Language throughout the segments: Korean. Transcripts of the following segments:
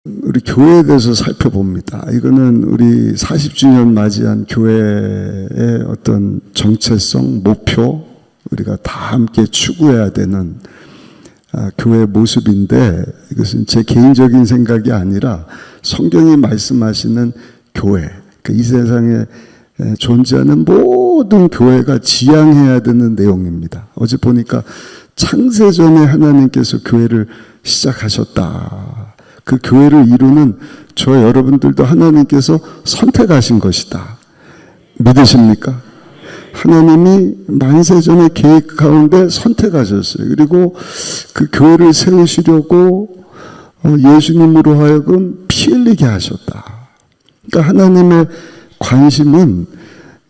우리 교회에 대해서 살펴봅니다. 이거는 우리 40주년 맞이한 교회의 어떤 정체성, 목표, 우리가 다 함께 추구해야 되는 교회의 모습인데, 이것은 제 개인적인 생각이 아니라 성경이 말씀하시는 교회, 이 세상에 존재하는 모든 교회가 지향해야 되는 내용입니다. 어제 보니까 창세전에 하나님께서 교회를 시작하셨다. 그 교회를 이루는 저 여러분들도 하나님께서 선택하신 것이다. 믿으십니까? 하나님이 만세전의 계획 가운데 선택하셨어요. 그리고 그 교회를 세우시려고 예수님으로 하여금 피 흘리게 하셨다. 그러니까 하나님의 관심은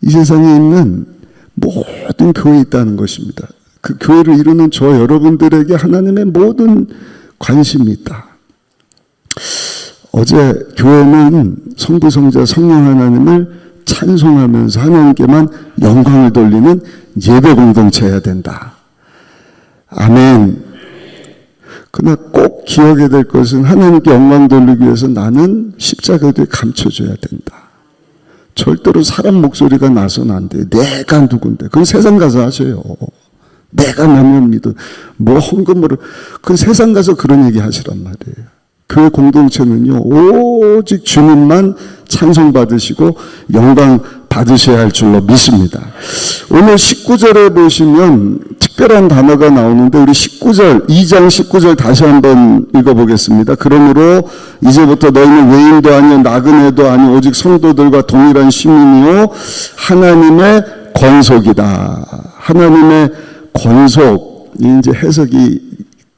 이 세상에 있는 모든 교회에 있다는 것입니다. 그 교회를 이루는 저 여러분들에게 하나님의 모든 관심이 있다. 어제 교회는 성부, 성자, 성령 하나님을 찬송하면서 하나님께만 영광을 돌리는 예배 공동체여야 된다. 아멘. 그러나 꼭 기억해야 될 것은 하나님께 영광 돌리기 위해서 나는 십자가 뒤에 감춰줘야 된다. 절대로 사람 목소리가 나서는 안 돼요. 내가 누군데. 그건 세상 가서 하세요. 내가 나면 믿어. 뭐 헌금으로. 그건 세상 가서 그런 얘기 하시란 말이에요. 교회 공동체는요, 오직 주님만 찬송받으시고 영광 받으셔야 할 줄로 믿습니다. 오늘 19절에 보시면 특별한 단어가 나오는데, 우리 19절, 2장 19절 다시 한번 읽어보겠습니다. 그러므로 이제부터 너희는 외인도 아니요 나그네도 아니요 오직 성도들과 동일한 시민이요 하나님의 권속이다. 하나님의 권속, 이제 해석이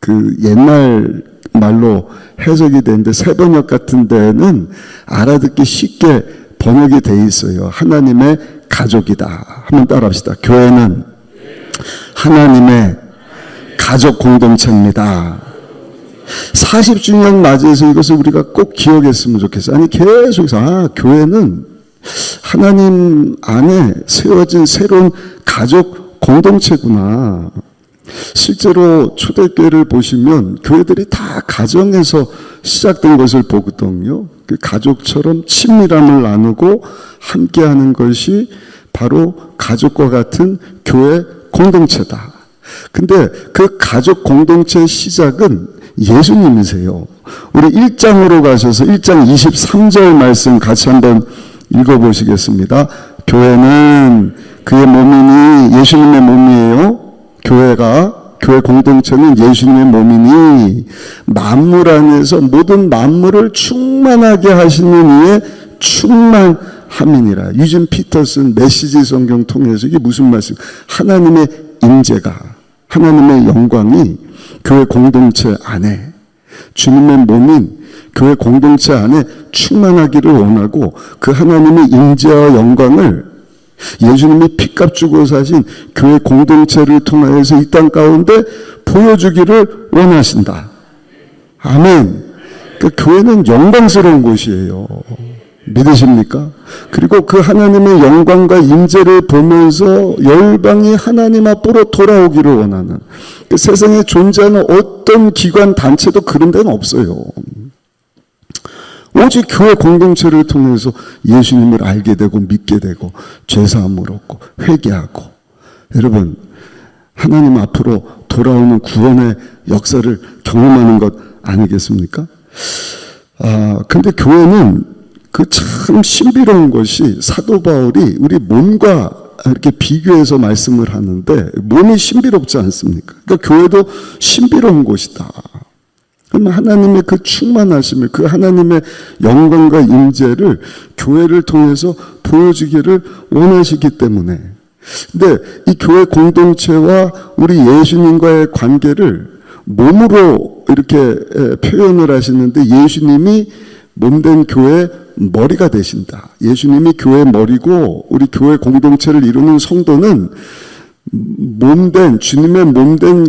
그 옛날 말로 해석이 되는데, 세번역 같은 데는 알아듣기 쉽게 번역이 돼 있어요. 하나님의 가족이다. 한번 따라합시다. 교회는 하나님의 가족 공동체입니다. 40주년 맞이해서 이것을 우리가 꼭 기억했으면 좋겠어요. 아니 계속해서 교회는 하나님 안에 세워진 새로운 가족 공동체구나. 실제로 초대교회를 보시면 교회들이 다 가정에서 시작된 것을 보거든요. 그 가족처럼 친밀함을 나누고 함께하는 것이 바로 가족과 같은 교회 공동체다. 근데 그 가족 공동체의 시작은 예수님이세요. 우리 1장으로 가셔서 1장 23절 말씀 같이 한번 읽어보시겠습니다. 교회는 그의 몸이니 예수님의 몸이에요. 교회 공동체는 예수님의 몸이니 만물 안에서 모든 만물을 충만하게 하시는 이의 충만함이니라. 유진 피터슨 메시지 성경 통해서 이게 무슨 말씀? 하나님의 임재가, 하나님의 영광이 교회 공동체 안에, 주님의 몸인 교회 공동체 안에 충만하기를 원하고, 그 하나님의 임재와 영광을 예수님이 피값 주고 사신 교회 공동체를 통하여서 이 땅 가운데 보여주기를 원하신다. 아멘. 그러니까 교회는 영광스러운 곳이에요. 믿으십니까? 그리고 그 하나님의 영광과 임재를 보면서 열방이 하나님 앞으로 돌아오기를 원하는, 그 세상에 존재하는 어떤 기관 단체도 그런 데는 없어요. 오직 교회 공동체를 통해서 예수님을 알게 되고 믿게 되고 죄사함을 얻고 회개하고, 여러분 하나님 앞으로 돌아오는 구원의 역사를 경험하는 것 아니겠습니까? 근데 교회는 그 참 신비로운 것이, 사도 바울이 우리 몸과 이렇게 비교해서 말씀을 하는데, 몸이 신비롭지 않습니까? 그러니까 교회도 신비로운 곳이다. 그러면 하나님의 그 충만하심을, 그 하나님의 영광과 임재를 교회를 통해서 보여주기를 원하시기 때문에. 근데 이 교회 공동체와 우리 예수님과의 관계를 몸으로 이렇게 표현을 하시는데, 예수님이 몸된 교회의 머리가 되신다. 예수님이 교회의 머리고, 우리 교회 공동체를 이루는 성도는 몸된, 주님의 몸된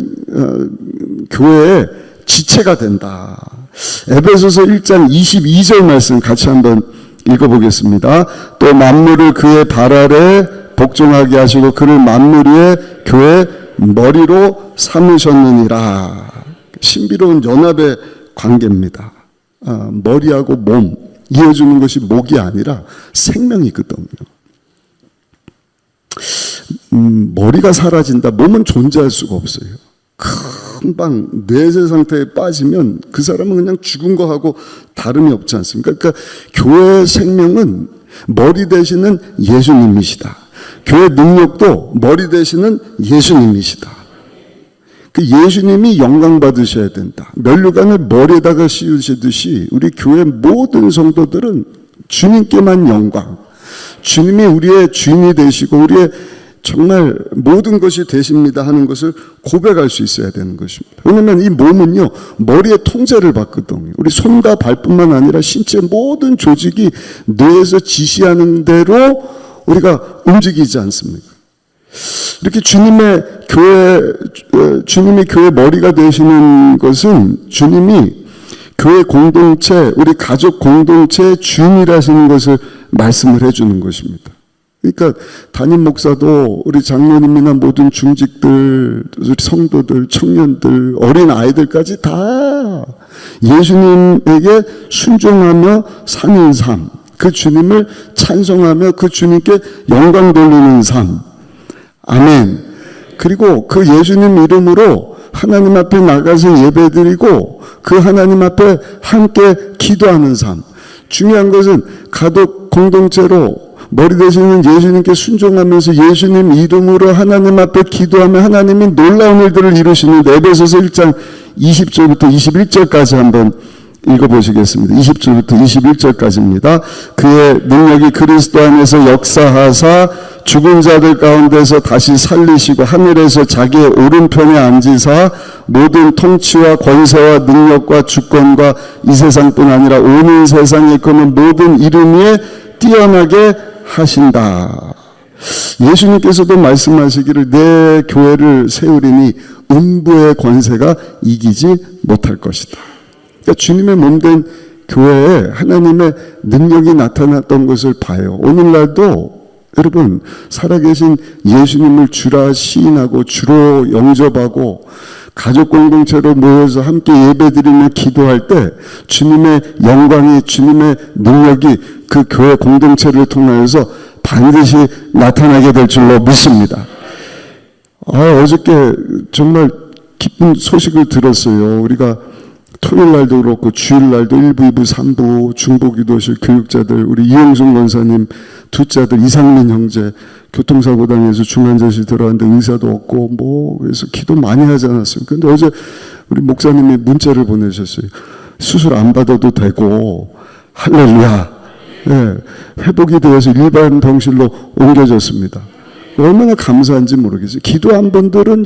교회의 지체가 된다. 에베소서 1장 22절 말씀 같이 한번 읽어보겠습니다. 또 만물을 그의 발 아래 복종하게 하시고 그를 만물 위에 교회 머리로 삼으셨느니라. 신비로운 연합의 관계입니다. 머리하고 몸 이어주는 것이 목이 아니라 생명이거든요. 머리가 사라진다. 몸은 존재할 수가 없어요. 금방 뇌세 상태에 빠지면 그 사람은 그냥 죽은 거하고 다름이 없지 않습니까? 그러니까 교회의 생명은 머리 되시는 예수님이시다. 교회 능력도 머리 되시는 예수님이시다. 그 예수님이 영광 받으셔야 된다. 면류관을 머리에다가 씌우시듯이 우리 교회 모든 성도들은 주님께만 영광, 주님이 우리의 주인이 되시고 우리의 정말 모든 것이 되십니다 하는 것을 고백할 수 있어야 되는 것입니다. 왜냐하면 이 몸은요, 머리의 통제를 받거든요. 우리 손과 발뿐만 아니라 신체 모든 조직이 뇌에서 지시하는 대로 우리가 움직이지 않습니까? 이렇게 주님이 교회 머리가 되시는 것은 주님이 교회 공동체, 우리 가족 공동체의 주인이라시는 것을 말씀을 해주는 것입니다. 그러니까 담임 목사도 우리 장로님이나 모든 중직들, 우리 성도들, 청년들, 어린 아이들까지 다 예수님에게 순종하며 사는 삶, 그 주님을 찬송하며 그 주님께 영광 돌리는 삶. 아멘. 그리고 그 예수님 이름으로 하나님 앞에 나가서 예배드리고 그 하나님 앞에 함께 기도하는 삶. 중요한 것은 가족 공동체로 머리 되시는 예수님께 순종하면서 예수님 이름으로 하나님 앞에 기도하며 하나님이 놀라운 일들을 이루시는 에베소서 1장 20절부터 21절까지 한번 읽어보시겠습니다. 20절부터 21절까지입니다. 그의 능력이 그리스도 안에서 역사하사 죽은 자들 가운데서 다시 살리시고 하늘에서 자기의 오른편에 앉으사 모든 통치와 권세와 능력과 주권과 이 세상뿐 아니라 온 세상에 있는 모든 이름 위에 뛰어나게 하신다. 예수님께서도 말씀하시기를 내 교회를 세우리니 음부의 권세가 이기지 못할 것이다. 그러니까 주님의 몸된 교회에 하나님의 능력이 나타났던 것을 봐요. 오늘날도 여러분 살아계신 예수님을 주라 시인하고 주로 영접하고 가족 공동체로 모여서 함께 예배드리며 기도할 때 주님의 영광이, 주님의 능력이 그 교회 공동체를 통하여서 반드시 나타나게 될 줄로 믿습니다. 어저께 정말 기쁜 소식을 들었어요. 우리가 토요일 날도 그렇고 주일 날도 1부, 2부, 3부 중보기도실 교육자들, 우리 이영순 권사님 둘째 아들 이상민 형제 교통사고 당해서 중환자실 들어왔는데 의사도 없고 그래서 기도 많이 하지 않았어요. 근데 어제 우리 목사님이 문자를 보내셨어요. 수술 안 받아도 되고 할렐루야. 네, 회복이 되어서 일반 병실로 옮겨졌습니다. 얼마나 감사한지 모르겠어요. 기도한 분들은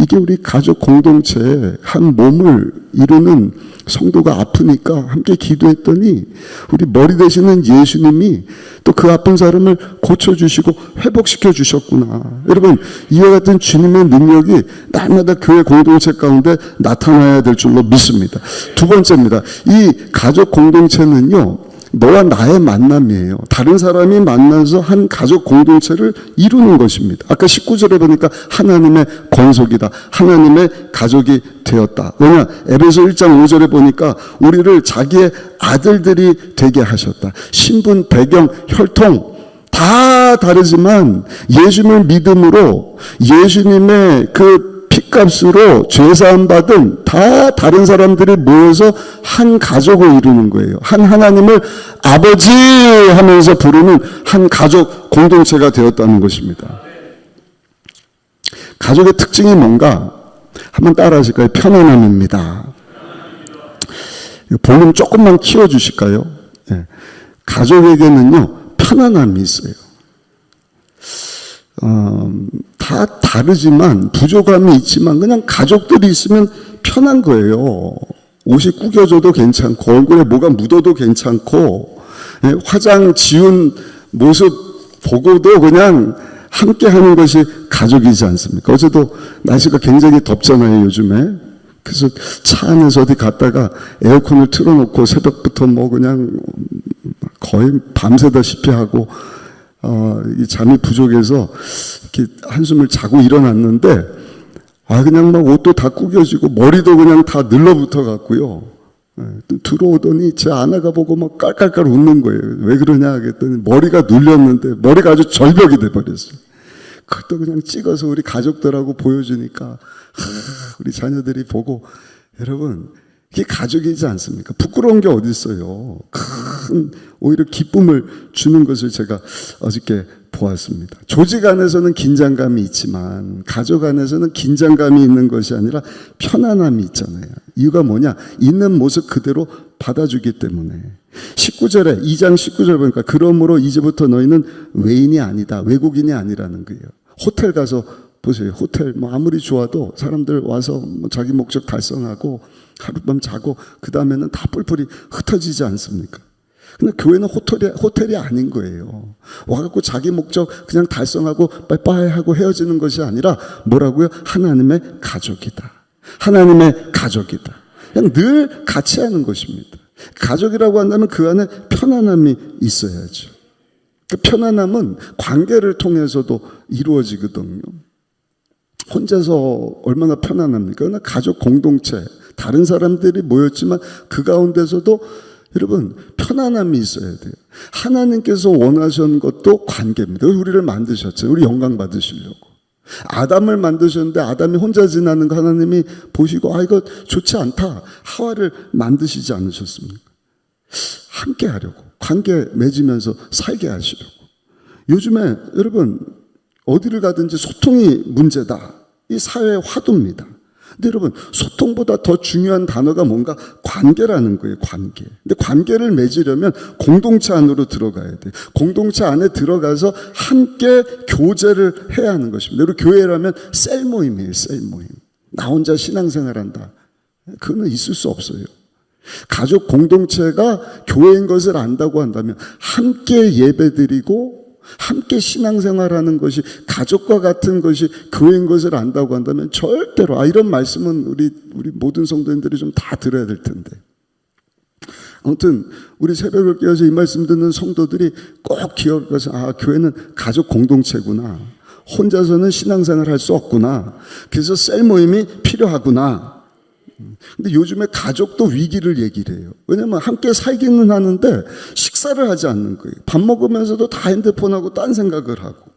이게 우리 가족 공동체 한 몸을 이루는 성도가 아프니까 함께 기도했더니 우리 머리 되시는 예수님이 또 그 아픈 사람을 고쳐주시고 회복시켜 주셨구나. 여러분 이와 같은 주님의 능력이 날마다 교회 공동체 가운데 나타나야 될 줄로 믿습니다. 두 번째입니다. 이 가족 공동체는요, 너와 나의 만남이에요. 다른 사람이 만나서 한 가족 공동체를 이루는 것입니다. 아까 19절에 보니까 하나님의 권속이다. 하나님의 가족이 되었다. 왜냐? 에베소 1장 5절에 보니까 우리를 자기의 아들들이 되게 하셨다. 신분, 배경, 혈통 다 다르지만 예수님을 믿음으로 예수님의 그 핏값으로 죄사함 받은 다 다른 사람들이 모여서 한 가족을 이루는 거예요. 한 하나님을 아버지 하면서 부르는 한 가족 공동체가 되었다는 것입니다. 가족의 특징이 뭔가 한번 따라 하실까요? 편안함입니다. 볼륨 조금만 키워주실까요? 네. 가족에게는요 편안함이 있어요. 다 다르지만 부족함이 있지만 그냥 가족들이 있으면 편한 거예요. 옷이 구겨져도 괜찮고 얼굴에 뭐가 묻어도 괜찮고 화장 지운 모습 보고도 그냥 함께 하는 것이 가족이지 않습니까? 어제도 날씨가 굉장히 덥잖아요, 요즘에. 그래서 차 안에서 어디 갔다가 에어컨을 틀어놓고 새벽부터 그냥 거의 밤새다시피 하고 이 잠이 부족해서 이렇게 한숨을 자고 일어났는데 그냥 옷도 다 구겨지고 머리도 그냥 다 늘러붙어 갔고요. 또 들어오더니 제 아내가 보고 막 깔깔깔 웃는 거예요. 왜 그러냐 하겠더니 머리가 눌렸는데 머리가 아주 절벽이 돼버렸어요. 그것도 그냥 찍어서 우리 가족들하고 보여주니까 우리 자녀들이 보고, 여러분 이게 가족이지 않습니까? 부끄러운 게 어디 있어요. 큰 오히려 기쁨을 주는 것을 제가 어저께 보았습니다. 조직 안에서는 긴장감이 있지만 가족 안에서는 긴장감이 있는 것이 아니라 편안함이 있잖아요. 이유가 뭐냐? 있는 모습 그대로 받아주기 때문에. 19절에 2장 19절 보니까 그러므로 이제부터 너희는 외인이 아니다, 외국인이 아니라는 거예요. 호텔 가서 보세요. 호텔 뭐 아무리 좋아도 사람들 와서 뭐 자기 목적 달성하고 하룻밤 자고 그 다음에는 다 뿔뿔이 흩어지지 않습니까? 근데 교회는 호텔이 아닌 거예요. 와갖고 자기 목적 그냥 달성하고 빠이빠이 하고 헤어지는 것이 아니라 뭐라고요? 하나님의 가족이다. 하나님의 가족이다. 그냥 늘 같이 하는 것입니다. 가족이라고 한다면 그 안에 편안함이 있어야죠. 그 편안함은 관계를 통해서도 이루어지거든요. 혼자서 얼마나 편안합니까? 그러나 가족 공동체, 다른 사람들이 모였지만 그 가운데서도 여러분 편안함이 있어야 돼요. 하나님께서 원하신 것도 관계입니다. 우리를 만드셨죠. 우리 영광 받으시려고. 아담을 만드셨는데 아담이 혼자 지나는 거 하나님이 보시고 이거 좋지 않다. 하와를 만드시지 않으셨습니까? 함께 하려고, 관계 맺으면서 살게 하시려고. 요즘에 여러분 어디를 가든지 소통이 문제다. 이 사회의 화두입니다. 근데 여러분 소통보다 더 중요한 단어가 뭔가? 관계라는 거예요. 관계. 근데 관계를 맺으려면 공동체 안으로 들어가야 돼요. 공동체 안에 들어가서 함께 교제를 해야 하는 것입니다. 그리고 교회라면 셀 모임이에요. 셀 모임. 나 혼자 신앙생활한다. 그거는 있을 수 없어요. 가족 공동체가 교회인 것을 안다고 한다면 함께 예배드리고 함께 신앙생활하는 것이 가족과 같은 것이 교회인 것을 안다고 한다면 절대로 이런 말씀은 우리 모든 성도님들이 좀 다 들어야 될 텐데. 아무튼 우리 새벽을 깨워서 이 말씀 듣는 성도들이 꼭 기억해서 교회는 가족 공동체구나. 혼자서는 신앙생활 할 수 없구나. 그래서 셀 모임이 필요하구나. 근데 요즘에 가족도 위기를 얘기를 해요. 왜냐면 함께 살기는 하는데 식사를 하지 않는 거예요. 밥 먹으면서도 다 핸드폰하고 딴 생각을 하고.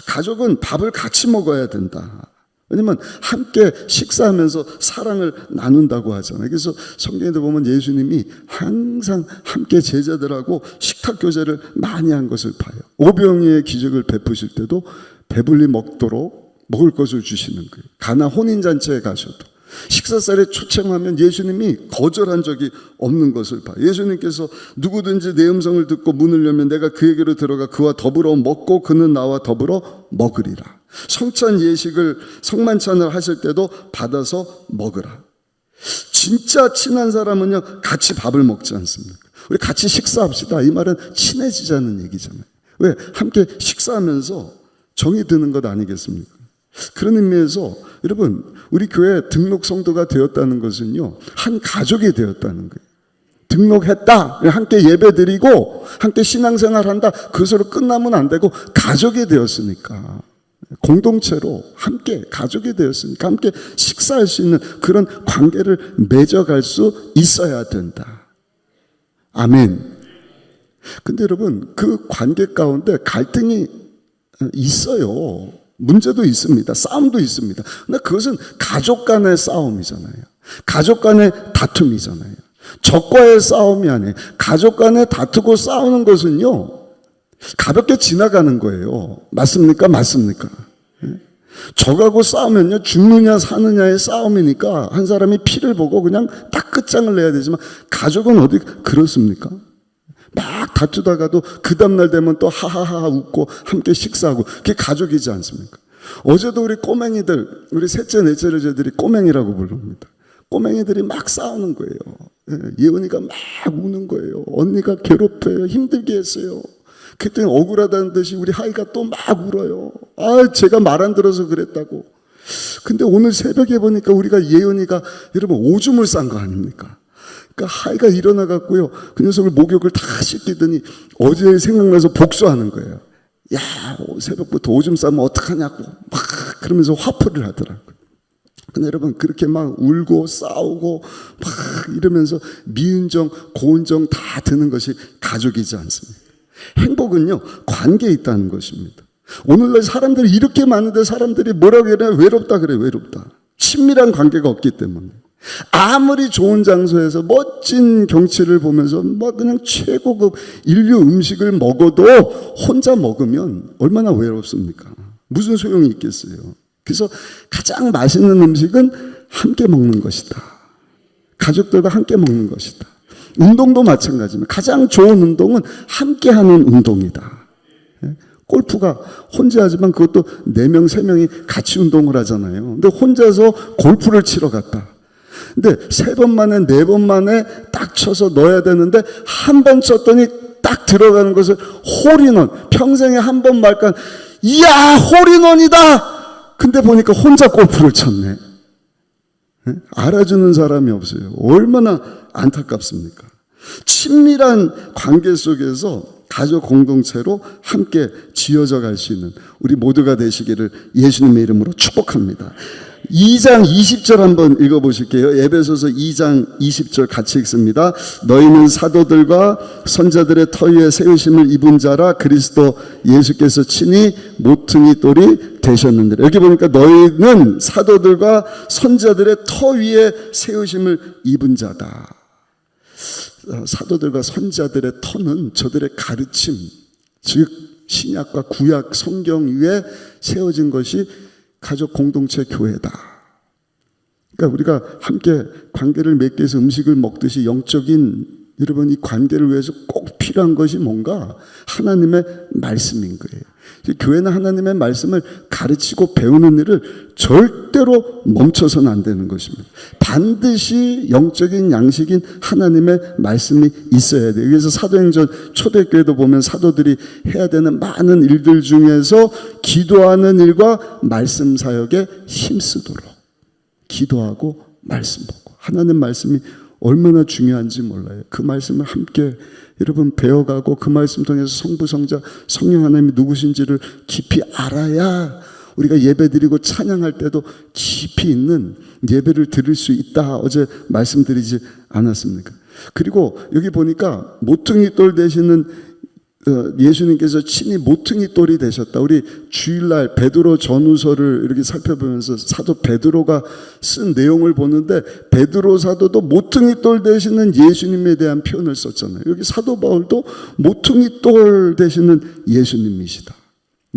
가족은 밥을 같이 먹어야 된다. 왜냐면 함께 식사하면서 사랑을 나눈다고 하잖아요. 그래서 성경에도 보면 예수님이 항상 함께 제자들하고 식탁 교제를 많이 한 것을 봐요. 오병이의 기적을 베푸실 때도 배불리 먹도록 먹을 것을 주시는 거예요. 가나 혼인잔치에 가셔도 식사자리에 초청하면 예수님이 거절한 적이 없는 것을 봐요. 예수님께서 누구든지 내 음성을 듣고 문을 열면 내가 그에게로 들어가 그와 더불어 먹고 그는 나와 더불어 먹으리라. 성찬 예식을 성만찬을 하실 때도 받아서 먹으라. 진짜 친한 사람은요 같이 밥을 먹지 않습니까? 우리 같이 식사합시다. 이 말은 친해지자는 얘기잖아요. 왜? 함께 식사하면서 정이 드는 것 아니겠습니까? 그런 의미에서 여러분 우리 교회 등록 성도가 되었다는 것은요 한 가족이 되었다는 거예요. 등록했다, 함께 예배드리고 함께 신앙생활한다, 그것으로 끝나면 안 되고 가족이 되었으니까, 공동체로 함께 가족이 되었으니까 함께 식사할 수 있는 그런 관계를 맺어갈 수 있어야 된다. 아멘. 근데 여러분 그 관계 가운데 갈등이 있어요. 문제도 있습니다. 싸움도 있습니다. 근데 그것은 가족 간의 싸움이잖아요. 가족 간의 다툼이잖아요. 적과의 싸움이 아니에요. 가족 간에 다투고 싸우는 것은요 가볍게 지나가는 거예요. 맞습니까? 맞습니까? 적하고 싸우면요 죽느냐 사느냐의 싸움이니까 한 사람이 피를 보고 그냥 딱 끝장을 내야 되지만 가족은 어디 그렇습니까? 막 다투다가도 그 다음날 되면 또 하하하 웃고 함께 식사하고, 그게 가족이지 않습니까? 어제도 우리 꼬맹이들, 우리 셋째 넷째 저들이 꼬맹이라고 부릅니다. 꼬맹이들이 막 싸우는 거예요. 예은이가 막 우는 거예요. 언니가 괴롭혀요. 힘들게 했어요. 그랬더니 억울하다는 듯이 우리 하이가 또 막 울어요. 제가 말 안 들어서 그랬다고. 근데 오늘 새벽에 보니까 우리가 예은이가 여러분 오줌을 싼 거 아닙니까? 그러니까 하이가 일어나갖고요 그 녀석을 목욕을 다 씻기더니 어제 생각나서 복수하는 거예요. 야 새벽부터 오줌 싸면 어떡하냐고 막 그러면서 화풀이를 하더라고요. 근데 여러분, 그렇게 막 울고 싸우고 막 이러면서 미운 정, 고운 정 다 드는 것이 가족이지 않습니까? 행복은요, 관계에 있다는 것입니다. 오늘날 사람들이 이렇게 많은데 사람들이 뭐라고 그래? 외롭다 그래, 외롭다. 친밀한 관계가 없기 때문에. 아무리 좋은 장소에서 멋진 경치를 보면서 뭐 그냥 최고급 인류 음식을 먹어도 혼자 먹으면 얼마나 외롭습니까? 무슨 소용이 있겠어요? 그래서 가장 맛있는 음식은 함께 먹는 것이다. 가족들과 함께 먹는 것이다. 운동도 마찬가지입니다. 가장 좋은 운동은 함께 하는 운동이다. 골프가 혼자 하지만 그것도 4명, 3명이 같이 운동을 하잖아요. 근데 혼자서 골프를 치러 갔다. 근데 3번 만에 4번 만에 딱 쳐서 넣어야 되는데 한 번 쳤더니 딱 들어가는 것을 홀인원. 평생에 한 번 말까, 이야, 홀인원이다! 근데 보니까 혼자 골프를 쳤네. 알아주는 사람이 없어요. 얼마나 안타깝습니까? 친밀한 관계 속에서 가족 공동체로 함께 지어져 갈 수 있는 우리 모두가 되시기를 예수님의 이름으로 축복합니다. 2장 20절 한번 읽어보실게요. 에베소서 2장 20절 같이 읽습니다. 너희는 사도들과 선자들의 터 위에 세우심을 입은 자라 그리스도 예수께서 친히 모퉁이 돌이 되셨는데, 여기 보니까 너희는 사도들과 선자들의 터 위에 세우심을 입은 자다. 사도들과 선자들의 터는 저들의 가르침, 즉 신약과 구약 성경 위에 세워진 것이 가족 공동체 교회다. 그러니까 우리가 함께 관계를 맺기 위해서 음식을 먹듯이 영적인 여러분 이 관계를 위해서 꼭 필요한 것이 뭔가 하나님의 말씀인 거예요. 교회는 하나님의 말씀을 가르치고 배우는 일을 절대로 멈춰서는 안 되는 것입니다. 반드시 영적인 양식인 하나님의 말씀이 있어야 돼요. 그래서 사도행전 초대교회도 보면 사도들이 해야 되는 많은 일들 중에서 기도하는 일과 말씀 사역에 힘쓰도록 기도하고 말씀 보고, 하나님 말씀이 얼마나 중요한지 몰라요. 그 말씀을 함께 여러분 배워가고 그 말씀 통해서 성부, 성자, 성령 하나님이 누구신지를 깊이 알아야 우리가 예배드리고 찬양할 때도 깊이 있는 예배를 드릴 수 있다. 어제 말씀드리지 않았습니까? 그리고 여기 보니까 모퉁이 돌 되시는 예수님께서 친히 모퉁이 돌이 되셨다. 우리 주일날 베드로 전후서를 이렇게 살펴보면서 사도 베드로가 쓴 내용을 보는데 베드로 사도도 모퉁이 돌 되시는 예수님에 대한 표현을 썼잖아요. 여기 사도 바울도 모퉁이 돌 되시는 예수님이시다.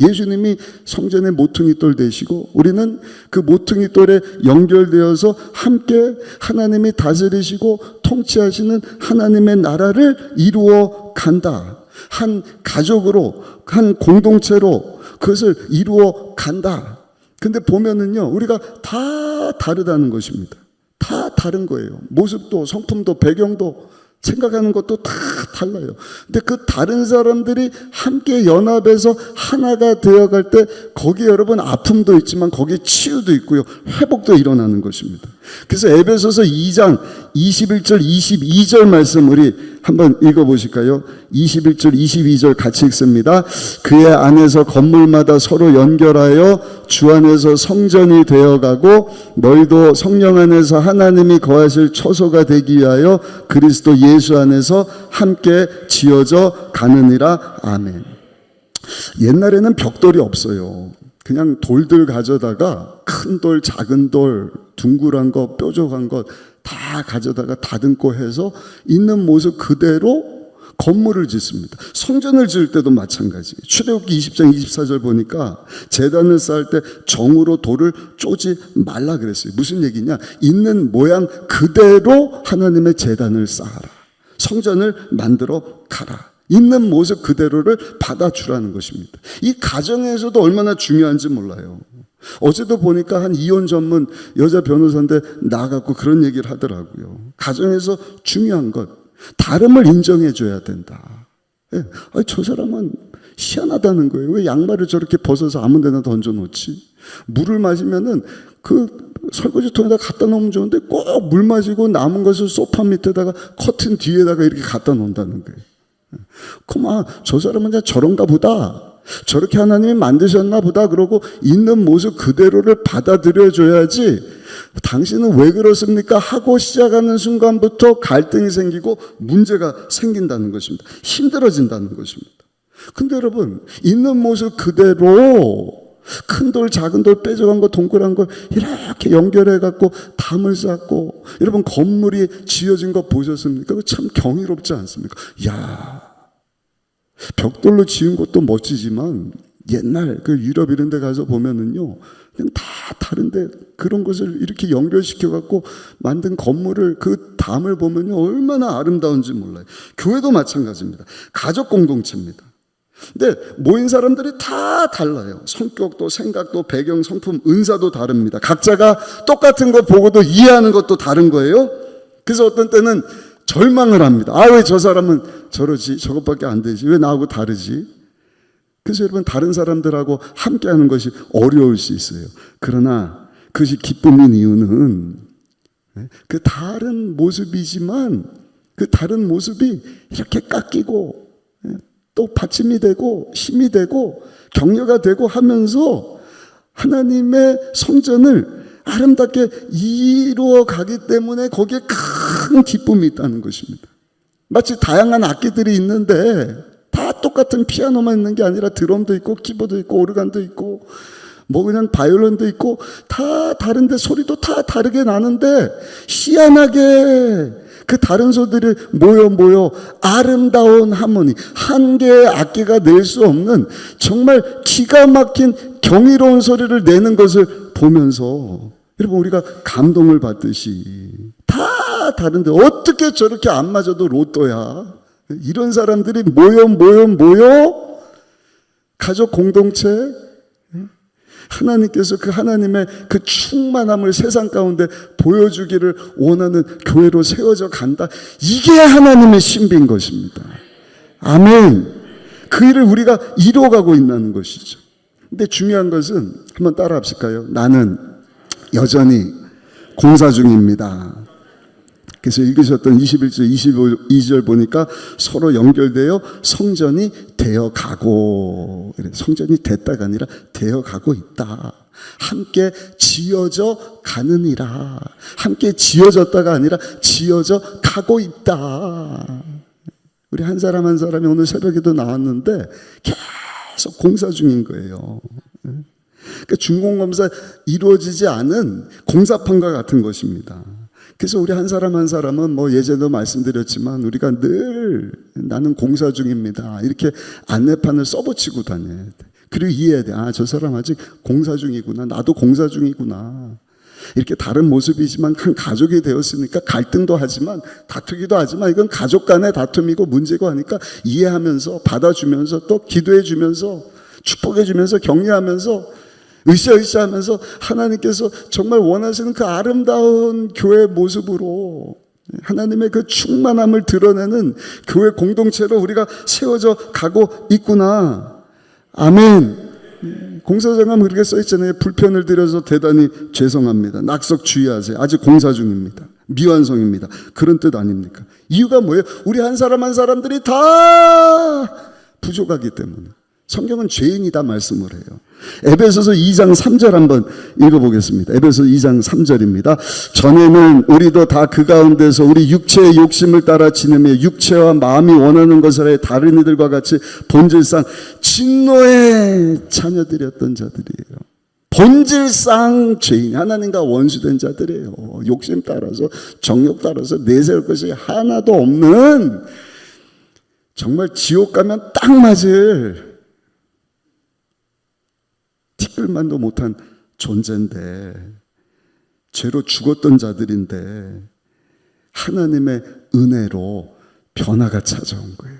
예수님이 성전의 모퉁이 돌 되시고 우리는 그 모퉁이 돌에 연결되어서 함께 하나님이 다스리시고 통치하시는 하나님의 나라를 이루어 간다. 한 가족으로, 한 공동체로 그것을 이루어 간다. 근데 보면은요, 우리가 다 다르다는 것입니다. 다 다른 거예요. 모습도, 성품도, 배경도, 생각하는 것도 다 달라요. 근데 그 다른 사람들이 함께 연합해서 하나가 되어갈 때 거기 여러분 아픔도 있지만 거기 치유도 있고요. 회복도 일어나는 것입니다. 그래서 에베소서 2장 21절 22절 말씀 우리 한번 읽어보실까요? 21절 22절 같이 읽습니다. 그의 안에서 건물마다 서로 연결하여 주 안에서 성전이 되어가고 너희도 성령 안에서 하나님이 거하실 처소가 되기 위하여 그리스도 예수 안에서 함께 지어져 가느니라. 아멘. 옛날에는 벽돌이 없어요. 그냥 돌들 가져다가 큰 돌, 작은 돌, 둥글한 것, 뾰족한 것 다 가져다가 다듬고 해서 있는 모습 그대로 건물을 짓습니다. 성전을 지을 때도 마찬가지예요. 출애굽기 20장 24절 보니까 제단을 쌓을 때 정으로 돌을 쪼지 말라 그랬어요. 무슨 얘기냐? 있는 모양 그대로 하나님의 제단을 쌓아라. 성전을 만들어 가라. 있는 모습 그대로를 받아주라는 것입니다. 이 가정에서도 얼마나 중요한지 몰라요. 어제도 보니까 한 이혼 전문 여자 변호사인데 나가고 그런 얘기를 하더라고요. 가정에서 중요한 것, 다름을 인정해 줘야 된다. 예. 아니, 저 사람은 희한하다는 거예요. 왜 양말을 저렇게 벗어서 아무 데나 던져놓지? 물을 마시면은 그 설거지통에다 갖다 놓으면 좋은데 꼭 물 마시고 남은 것을 소파 밑에다가 커튼 뒤에다가 이렇게 갖다 놓는다는 거예요. 그만 저 사람은 저런가 보다. 저렇게 하나님이 만드셨나 보다 그러고 있는 모습 그대로를 받아들여줘야지, 당신은 왜 그렇습니까? 하고 시작하는 순간부터 갈등이 생기고 문제가 생긴다는 것입니다. 힘들어진다는 것입니다. 근데 여러분, 있는 모습 그대로 큰 돌, 작은 돌, 뾰족한 거, 동그란 걸 이렇게 연결해갖고 담을 쌓고, 여러분 건물이 지어진 거 보셨습니까? 그거 참 경이롭지 않습니까? 야, 벽돌로 지은 것도 멋지지만 옛날 그 유럽 이런 데 가서 보면은요, 그냥 다 다른데 그런 것을 이렇게 연결시켜갖고 만든 건물을, 그 담을 보면요, 얼마나 아름다운지 몰라요. 교회도 마찬가지입니다. 가족 공동체입니다. 근데 모인 사람들이 다 달라요. 성격도, 생각도, 배경, 성품, 은사도 다릅니다. 각자가 똑같은 거 보고도 이해하는 것도 다른 거예요. 그래서 어떤 때는 절망을 합니다. 아, 왜 저 사람은 저러지? 저것밖에 안 되지? 왜 나하고 다르지? 그래서 여러분, 다른 사람들하고 함께하는 것이 어려울 수 있어요. 그러나 그것이 기쁨인 이유는 그 다른 모습이지만 그 다른 모습이 이렇게 깎이고 또 받침이 되고 힘이 되고 격려가 되고 하면서 하나님의 성전을 아름답게 이루어 가기 때문에 거기에 큰 기쁨이 있다는 것입니다. 마치 다양한 악기들이 있는데 다 똑같은 피아노만 있는 게 아니라 드럼도 있고 키보드 있고 오르간도 있고 뭐 그냥 바이올린도 있고 다 다른데 소리도 다 다르게 나는데 희한하게 그 다른 소들이 모여 아름다운 하모니, 한 개의 악기가 낼 수 없는 정말 기가 막힌 경이로운 소리를 내는 것을 보면서 여러분, 우리가 감동을 받듯이 다 다른데 어떻게 저렇게 안 맞아도 로또야? 이런 사람들이 모여 가족 공동체, 하나님께서 그 하나님의 그 충만함을 세상 가운데 보여주기를 원하는 교회로 세워져 간다. 이게 하나님의 신비인 것입니다. 아멘. 그 일을 우리가 이루어가고 있다는 것이죠. 근데 중요한 것은 한번 따라 합시까요? 나는 여전히 공사 중입니다. 그래서 읽으셨던 21절, 22절 보니까 서로 연결되어 성전이 되어가고, 성전이 됐다가 아니라 되어가고 있다. 함께 지어져 가느니라. 함께 지어졌다가 아니라 지어져 가고 있다. 우리 한 사람 한 사람이 오늘 새벽에도 나왔는데 계속 공사 중인 거예요. 그러니까 준공검사 이루어지지 않은 공사판과 같은 것입니다. 그래서 우리 한 사람 한 사람은 뭐 예전에도 말씀드렸지만 우리가 늘 나는 공사 중입니다 이렇게 안내판을 써붙이고 다녀야 돼. 그리고 이해해야 돼. 아, 저 사람 아직 공사 중이구나. 나도 공사 중이구나. 이렇게 다른 모습이지만 한 가족이 되었으니까 갈등도 하지만 다투기도 하지만 이건 가족 간의 다툼이고 문제고 하니까 이해하면서 받아주면서 또 기도해주면서 축복해주면서 격려하면서 으쌰으쌰하면서 하나님께서 정말 원하시는 그 아름다운 교회 모습으로 하나님의 그 충만함을 드러내는 교회 공동체로 우리가 세워져 가고 있구나. 아멘. 공사장하면 그렇게 써있잖아요. 불편을 드려서 대단히 죄송합니다. 낙석 주의하세요. 아직 공사 중입니다. 미완성입니다. 그런 뜻 아닙니까? 이유가 뭐예요? 우리 한 사람 한 사람들이 다 부족하기 때문에. 성경은 죄인이다 말씀을 해요. 에베소서 2장 3절 한번 읽어보겠습니다. 에베소서 2장 3절입니다. 전에는 우리도 다 그 가운데서 우리 육체의 욕심을 따라 지내며 육체와 마음이 원하는 것을 해 다른 이들과 같이 본질상 진노의 자녀들이었던 자들이에요. 본질상 죄인, 하나님과 원수된 자들이에요. 욕심 따라서, 정욕 따라서 내세울 것이 하나도 없는, 정말 지옥 가면 딱 맞을 티끌만도 못한 존재인데, 죄로 죽었던 자들인데 하나님의 은혜로 변화가 찾아온 거예요.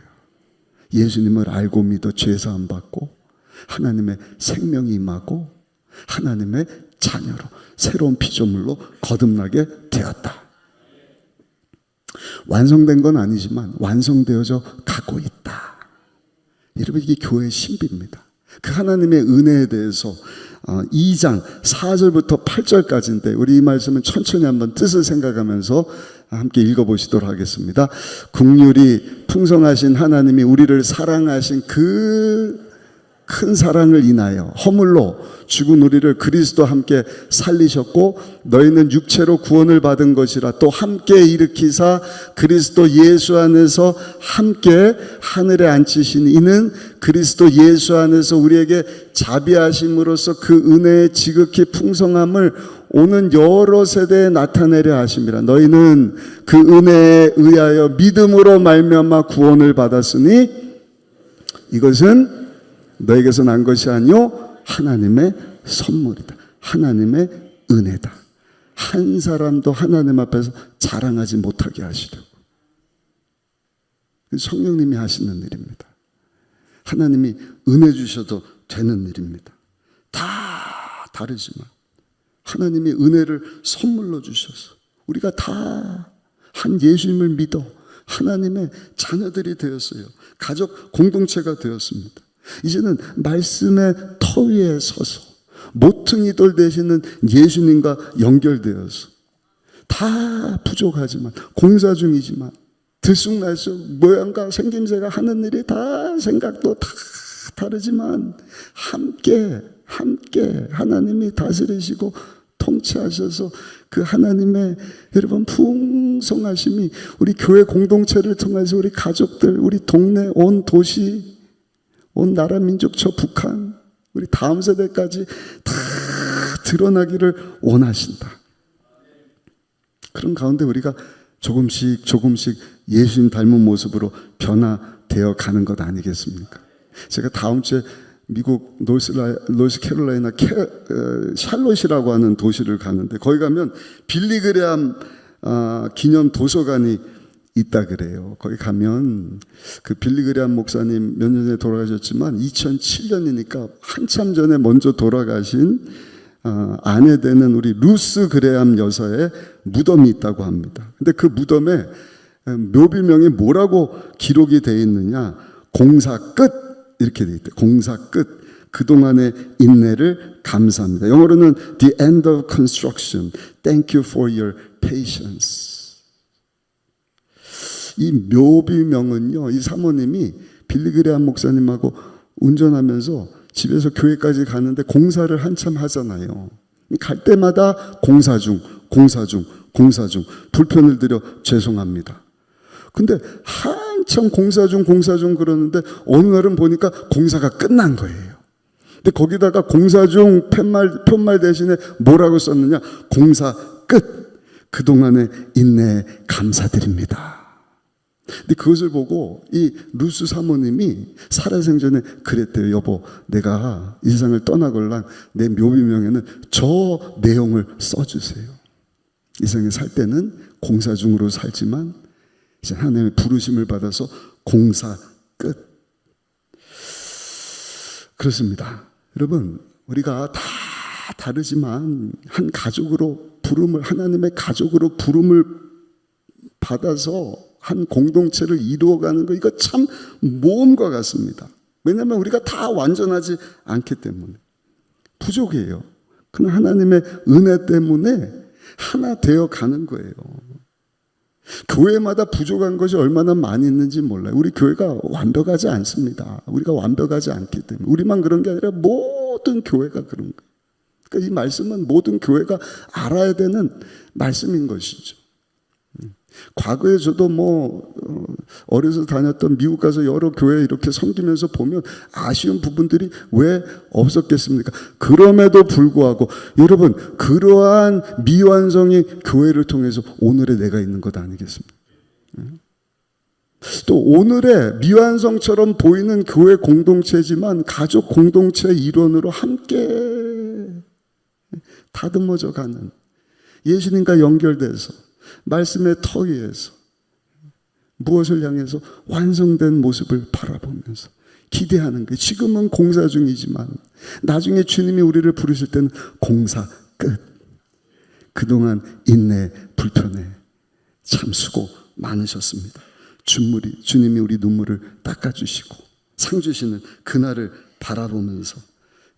예수님을 알고 믿어 죄사함 받고 하나님의 생명이 임하고 하나님의 자녀로 새로운 피조물로 거듭나게 되었다. 완성된 건 아니지만 완성되어져 가고 있다. 여러분, 이게 교회의 신비입니다. 그 하나님의 은혜에 대해서 2장 4절부터 8절까지인데 우리 이 말씀은 천천히 한번 뜻을 생각하면서 함께 읽어보시도록 하겠습니다. 긍휼이 풍성하신 하나님이 우리를 사랑하신 그 큰 사랑을 인하여 허물로 죽은 우리를 그리스도와 함께 살리셨고 너희는 육체로 구원을 받은 것이라 또 함께 일으키사 그리스도 예수 안에서 함께 하늘에 앉히시니 이는 그리스도 예수 안에서 우리에게 자비하심으로써 그 은혜의 지극히 풍성함을 오는 여러 세대에 나타내려 하심이라. 너희는 그 은혜에 의하여 믿음으로 말미암아 구원을 받았으니 이것은 너에게서 난 것이 아니요 하나님의 선물이다. 하나님의 은혜다. 한 사람도 하나님 앞에서 자랑하지 못하게 하시려고. 성령님이 하시는 일입니다. 하나님이 은혜 주셔도 되는 일입니다. 다 다르지만 하나님이 은혜를 선물로 주셔서 우리가 다 한 예수님을 믿어 하나님의 자녀들이 되었어요. 가족 공동체가 되었습니다. 이제는 말씀의 터 위에 서서 모퉁이돌 되시는 예수님과 연결되어서 다 부족하지만 공사 중이지만 들쑥날쑥 모양과 생김새가 하는 일이 다 생각도 다 다르지만 함께 하나님이 다스리시고 통치하셔서 그 하나님의 여러분 풍성하심이 우리 교회 공동체를 통해서 우리 가족들, 우리 동네, 온 도시, 온 나라 민족 저 북한 우리 다음 세대까지 다 드러나기를 원하신다. 그런 가운데 우리가 조금씩 예수님 닮은 모습으로 변화되어 가는 것 아니겠습니까? 제가 다음 주에 미국 노스캐롤라이나 샬롯이라고 하는 도시를 가는데 거기 가면 빌리 그레함 기념 도서관이 있다 그래요. 거기 가면 그 빌리 그레함 목사님 몇 년 전에 돌아가셨지만 2007년이니까 한참 전에 먼저 돌아가신 아내 되는 우리 루스 그레함 여사의 무덤이 있다고 합니다. 근데 그 무덤에 묘비명이 뭐라고 기록이 되어 있느냐? 공사 끝 이렇게 되어 있대요. 공사 끝. 그동안의 인내를 감사합니다. 영어로는 The end of construction. Thank you for your patience. 이 묘비명은요, 이 사모님이 빌리 그레함 목사님하고 운전하면서 집에서 교회까지 가는데 공사를 한참 하잖아요. 갈 때마다 공사 중, 불편을 드려 죄송합니다. 근데 한참 공사 중 그러는데 어느 날은 보니까 공사가 끝난 거예요. 근데 거기다가 공사 중 편말 대신에 뭐라고 썼느냐? 공사 끝. 그동안의 인내에 감사드립니다. 근데 그것을 보고 이 루스 사모님이 살아생전에 그랬대요. 여보, 내가 이 세상을 떠나걸랑 내 묘비명에는 저 내용을 써주세요. 이 세상에 살 때는 공사 중으로 살지만 이제 하나님의 부르심을 받아서 공사 끝. 그렇습니다. 여러분, 우리가 다 다르지만 한 가족으로 하나님의 가족으로 부름을 받아서 한 공동체를 이루어가는 거, 이거 참 모험과 같습니다. 왜냐하면 우리가 다 완전하지 않기 때문에 부족해요. 그러나 하나님의 은혜 때문에 하나 되어 가는 거예요. 교회마다 부족한 것이 얼마나 많이 있는지 몰라요. 우리 교회가 완벽하지 않습니다. 우리가 완벽하지 않기 때문에. 우리만 그런 게 아니라 모든 교회가 그런 거예요. 그러니까 이 말씀은 모든 교회가 알아야 되는 말씀인 것이죠. 과거에 저도 어려서 다녔던 미국 가서 여러 교회 이렇게 섬기면서 보면 아쉬운 부분들이 왜 없었겠습니까? 그럼에도 불구하고 여러분, 그러한 미완성이 교회를 통해서 오늘의 내가 있는 것 아니겠습니까? 또 오늘의 미완성처럼 보이는 교회 공동체지만 가족 공동체 일원으로 함께 다듬어져 가는, 예수님과 연결돼서 말씀의 터 위에서 무엇을 향해서 완성된 모습을 바라보면서 기대하는 게, 지금은 공사 중이지만 나중에 주님이 우리를 부르실 때는 공사 끝. 그동안 인내 불편해 참 수고 많으셨습니다. 주님이 우리 눈물을 닦아주시고 상 주시는 그날을 바라보면서,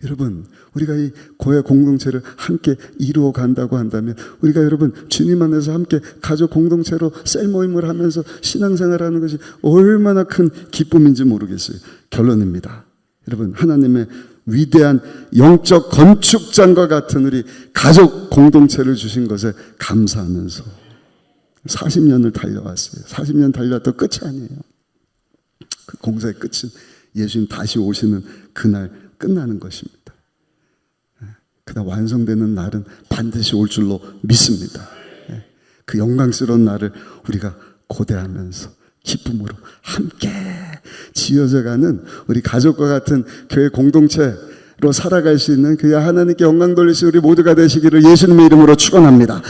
여러분, 우리가 이 교회 공동체를 함께 이루어 간다고 한다면, 우리가 여러분 주님 안에서 함께 가족 공동체로 셀 모임을 하면서 신앙생활하는 것이 얼마나 큰 기쁨인지 모르겠어요. 결론입니다. 여러분, 하나님의 위대한 영적 건축장과 같은 우리 가족 공동체를 주신 것에 감사하면서 40년을 달려왔어요. 40년 달려왔도 끝이 아니에요. 그 공사의 끝은 예수님 다시 오시는 그날 끝나는 것입니다. 그날 완성되는 날은 반드시 올 줄로 믿습니다. 그 영광스러운 날을 우리가 고대하면서 기쁨으로 함께 지어져가는 우리 가족과 같은 교회 공동체로 살아갈 수 있는 그 하나님께 영광 돌리신 우리 모두가 되시기를 예수님의 이름으로 축원합니다.